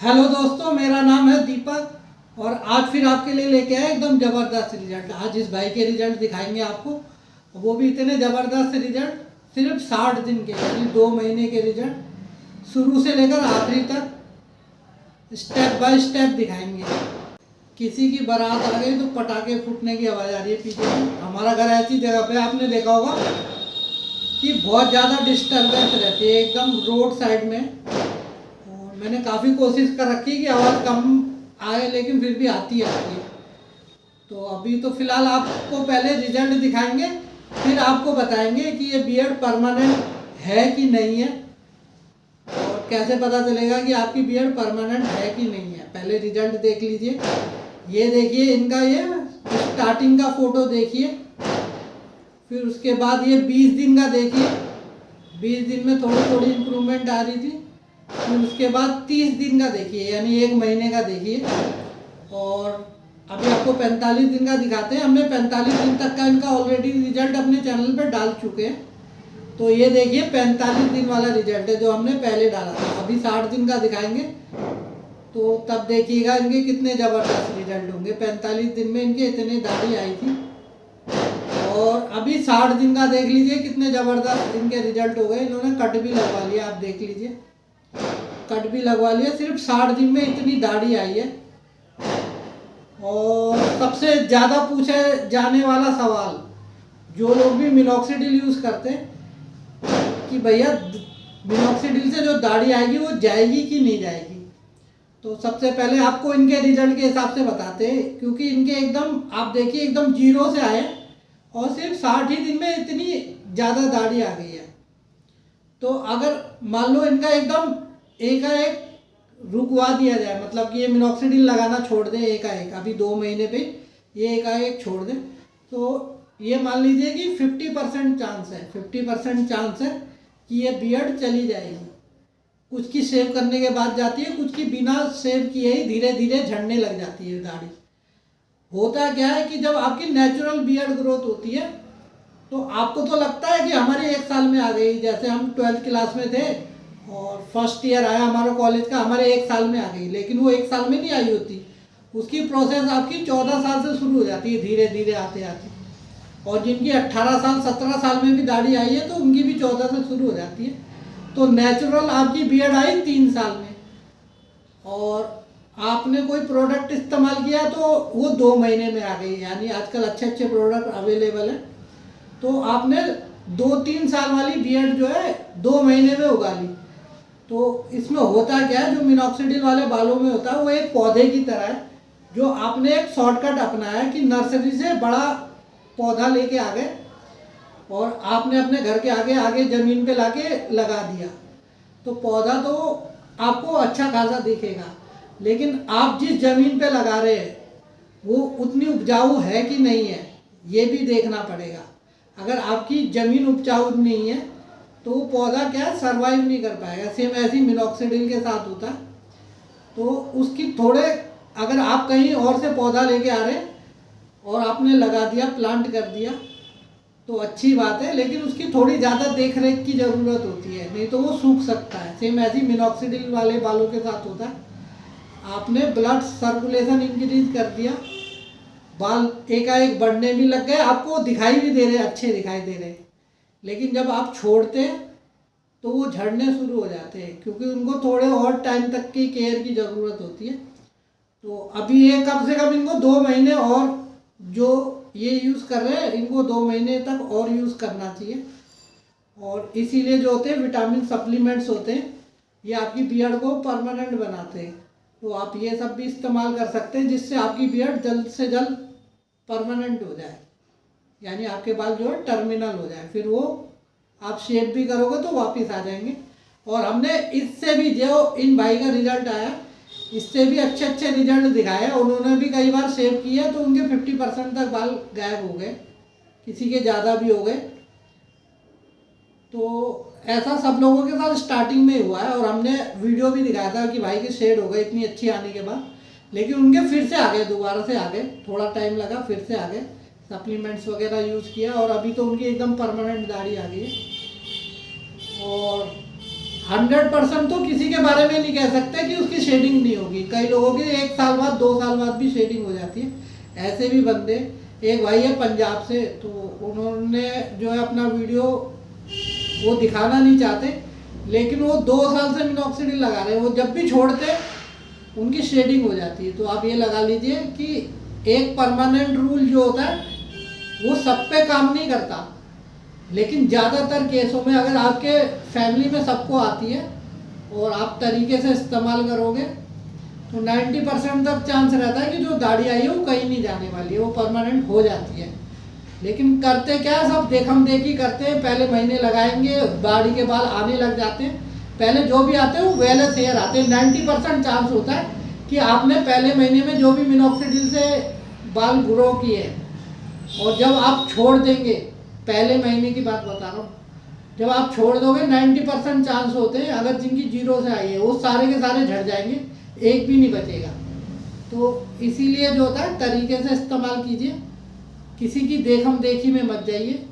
Hello दोस्तों, मेरा नाम है दीपक और आज फिर आपके लिए लेके आए एकदम ज़बरदस्त रिजल्ट। आज इस भाई के रिजल्ट दिखाएंगे आपको, वो भी इतने ज़बरदस्त रिजल्ट, सिर्फ 60 दिन के, यानी 2 महीने के रिजल्ट, शुरू से लेकर आखिरी तक स्टेप बाय स्टेप दिखाएंगे। किसी की बारात आ गई तो पटाखे फूटने की आवाज़ आ रही है पीछे। हमारा घर ऐसी जगह पे, आपने देखा होगा कि बहुत ज़्यादा डिस्टर्बेंस रहती है, एकदम रोड साइड में। मैंने काफ़ी कोशिश कर रखी कि आवाज़ कम आए, लेकिन फिर भी आती है। तो अभी तो फ़िलहाल आपको पहले रिजल्ट दिखाएंगे, फिर आपको बताएंगे कि ये बियर्ड परमानेंट है कि नहीं है, और कैसे पता चलेगा कि आपकी बियर्ड परमानेंट है कि नहीं है। पहले रिजल्ट देख लीजिए। ये देखिए इनका, ये स्टार्टिंग का फ़ोटो देखिए, फिर उसके बाद ये 20 दिन का देखिए। 20 दिन में थोड़ी थोड़ी इम्प्रूवमेंट आ रही थी। फिर उसके बाद 30 दिन का देखिए, यानी 1 महीने का देखिए। और अभी आपको 45 दिन का दिखाते हैं। हमने 45 दिन तक का इनका ऑलरेडी रिजल्ट अपने चैनल पर डाल चुके हैं। तो ये देखिए 45 दिन वाला रिजल्ट है जो हमने पहले डाला था। अभी 60 दिन का दिखाएंगे, तो तब देखिएगा इनके कितने ज़बरदस्त रिजल्ट होंगे। 45 दिन में इनके इतनी दाढ़ी आई थी, और अभी 60 दिन का देख लीजिए कितने ज़बरदस्त इनके रिजल्ट हो गए। इन्होंने कट भी लगवा लिया, आप देख लीजिए, कट भी लगवा लिया। सिर्फ 60 दिन में इतनी दाढ़ी आई है। और सबसे ज़्यादा पूछे जाने वाला सवाल, जो लोग भी मिनॉक्सिडिल यूज़ करते हैं कि भैया मिनॉक्सिडिल से जो दाढ़ी आएगी वो जाएगी कि नहीं जाएगी, तो सबसे पहले आपको इनके रिजल्ट के हिसाब से बताते हैं। क्योंकि इनके एकदम, आप देखिए, एकदम जीरो से आए और सिर्फ 60 ही दिन में इतनी ज़्यादा दाढ़ी आ गई है। तो अगर मान लो इनका एकदम एकाएक रुकवा दिया जाए, मतलब कि ये मिनॉक्सिडिल लगाना छोड़ दें एकाएक, अभी 2 महीने पे ये एकाएक छोड़ दें, तो ये मान लीजिए कि 50% चांस है, 50% चांस है कि ये बियर्ड चली जाएगी। कुछ की शेव करने के बाद जाती है, कुछ की बिना शेव किए ही धीरे धीरे झड़ने लग जाती है दाढ़ी। होता क्या है कि जब आपकी नेचुरल बियर्ड ग्रोथ होती है तो आपको तो लगता है कि हमारे 1 साल में आ गई। जैसे हम 12th क्लास में थे और फर्स्ट ईयर आया हमारा कॉलेज का, हमारे 1 साल में आ गई, लेकिन वो 1 साल में नहीं आई होती। उसकी प्रोसेस आपकी 14 साल से शुरू हो जाती है, धीरे धीरे आते आते। और जिनकी 18 साल 17 साल में भी दाढ़ी आई है तो उनकी भी 14 से शुरू हो जाती है। तो नेचुरल आपकी बियर्ड आई 3 साल में, और आपने कोई प्रोडक्ट इस्तेमाल किया तो वो 2 महीने में आ गई। यानी आजकल अच्छे अच्छे प्रोडक्ट अवेलेबल हैं, तो आपने 2-3 साल वाली बियर्ड जो है 2 महीने में उगा ली। तो इसमें होता क्या है, जो मिनॉक्सिडिल वाले बालों में होता है वो एक पौधे की तरह है, जो आपने एक शॉर्टकट अपनाया है कि नर्सरी से बड़ा पौधा लेके आ गए और आपने अपने घर के आगे आगे ज़मीन पे लाके लगा दिया। तो पौधा तो आपको अच्छा खासा दिखेगा, लेकिन आप जिस ज़मीन पे लगा रहे हैं वो उतनी उपजाऊ है कि नहीं है, ये भी देखना पड़ेगा। अगर आपकी ज़मीन उपजाऊ नहीं है तो वो पौधा क्या है, सर्वाइव नहीं कर पाएगा। सेम ऐसी मिनॉक्सिडिल के साथ होता है। तो उसकी थोड़े, अगर आप कहीं और से पौधा लेके आ रहे हैं और आपने लगा दिया, प्लांट कर दिया, तो अच्छी बात है, लेकिन उसकी थोड़ी ज़्यादा देख रेख की ज़रूरत होती है, नहीं तो वो सूख सकता है। सेम ऐसी मिनॉक्सिडिल वाले बालों के साथ होता है। आपने ब्लड सर्कुलेशन इंक्रीज कर दिया, बाल एकाएक बढ़ने भी लग गए, आपको दिखाई भी दे रहे, अच्छे दिखाई दे रहे, लेकिन जब आप छोड़ते हैं तो वो झड़ने शुरू हो जाते हैं, क्योंकि उनको थोड़े और टाइम तक की केयर की ज़रूरत होती है। तो अभी ये कम से कम इनको 2 महीने और, जो ये यूज़ कर रहे हैं इनको 2 महीने तक और यूज़ करना चाहिए। और इसीलिए जो होते हैं विटामिन सप्लीमेंट्स होते हैं, ये आपकी बियर्ड को परमानेंट बनाते हैं। तो आप ये सब भी इस्तेमाल कर सकते हैं, जिससे आपकी बियर्ड जल्द से जल्द परमानेंट हो जाए, यानी आपके बाल जो है टर्मिनल हो जाए। फिर वो आप शेव भी करोगे तो वापस आ जाएंगे। और हमने इससे भी, जो इन भाई का रिजल्ट आया, इससे भी अच्छे अच्छे रिजल्ट दिखाए। उन्होंने भी कई बार शेव किया तो उनके 50% तक बाल गायब हो गए, किसी के ज़्यादा भी हो गए। तो ऐसा सब लोगों के साथ स्टार्टिंग में हुआ है, और हमने वीडियो भी दिखाया था कि भाई के शेड हो गए इतनी अच्छी आने के बाद, लेकिन उनके फिर से आ गए, दोबारा से आ गए, थोड़ा टाइम लगा, फिर से आ गए। सप्लीमेंट्स वगैरह यूज़ किया और अभी तो उनकी एकदम परमानेंट दाढ़ी आ गई है। और 100% तो किसी के बारे में नहीं कह सकते कि उसकी शेडिंग नहीं होगी। कई लोगों की 1 साल बाद 2 साल बाद भी शेडिंग हो जाती है। ऐसे भी बंदे, एक भाई है पंजाब से, तो उन्होंने जो है अपना वीडियो वो दिखाना नहीं चाहते, लेकिन वो 2 साल से मिनॉक्सिडिल लगा रहे हैं। वो जब भी छोड़ते उनकी शेडिंग हो जाती है। तो आप ये लगा लीजिए कि एक परमानेंट रूल जो होता है वो सब पे काम नहीं करता, लेकिन ज़्यादातर केसों में अगर आपके फैमिली में सबको आती है और आप तरीके से इस्तेमाल करोगे तो 90% तक चांस रहता है कि जो दाढ़ी आई है वो कहीं नहीं जाने वाली है, वो परमानेंट हो जाती है। लेकिन करते क्या है, सब देखम देखी करते हैं। पहले महीने लगाएंगे, दाढ़ी के बाल आने लग जाते हैं। पहले जो भी आते हैं वो वेलस हेयर आते हैं। 90% चांस होता है कि आपने पहले महीने में जो भी मिनॉक्सिडिल से बाल ग्रो किए, और जब आप छोड़ देंगे, पहले महीने की बात बता रहा हूँ, जब आप छोड़ दोगे 90% चांस होते हैं, अगर जिनकी 0 से आई है वो सारे के सारे झड़ जाएंगे, एक भी नहीं बचेगा। तो इसीलिए जो होता है तरीके से इस्तेमाल कीजिए, किसी की देखम देखी में मत जाइए।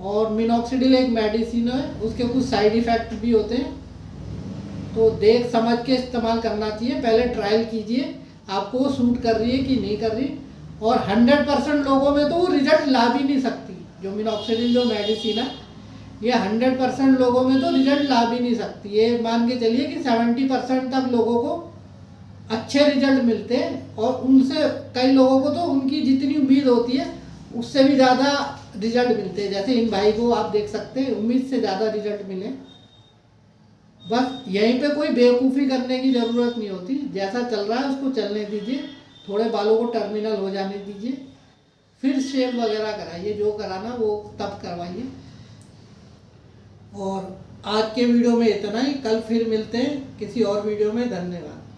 और मिनॉक्सिडिल एक मेडिसिन है, उसके कुछ साइड इफ़ेक्ट भी होते हैं, तो देख समझ के इस्तेमाल करना चाहिए। पहले ट्रायल कीजिए आपको वो सूट कर रही है कि नहीं कर रही। और 100% लोगों में तो वो रिजल्ट ला भी नहीं सकती। जो मिनॉक्सिडिल जो मेडिसिन है ये 100% लोगों में तो रिजल्ट ला भी नहीं सकती। ये मान के चलिए कि 70% तक लोगों को अच्छे रिजल्ट मिलते हैं, और उनसे कई लोगों को तो उनकी जितनी उम्मीद होती है उससे भी ज़्यादा रिजल्ट मिलते हैं। जैसे इन भाई को आप देख सकते हैं, उम्मीद से ज़्यादा रिजल्ट मिले। बस यहीं पे कोई बेवकूफ़ी करने की ज़रूरत नहीं होती। जैसा चल रहा है उसको चलने दीजिए, थोड़े बालों को टर्मिनल हो जाने दीजिए, फिर शेव वगैरह कराइए, जो कराना वो तब करवाइए। और आज के वीडियो में इतना ही, कल फिर मिलते हैं किसी और वीडियो में। धन्यवाद।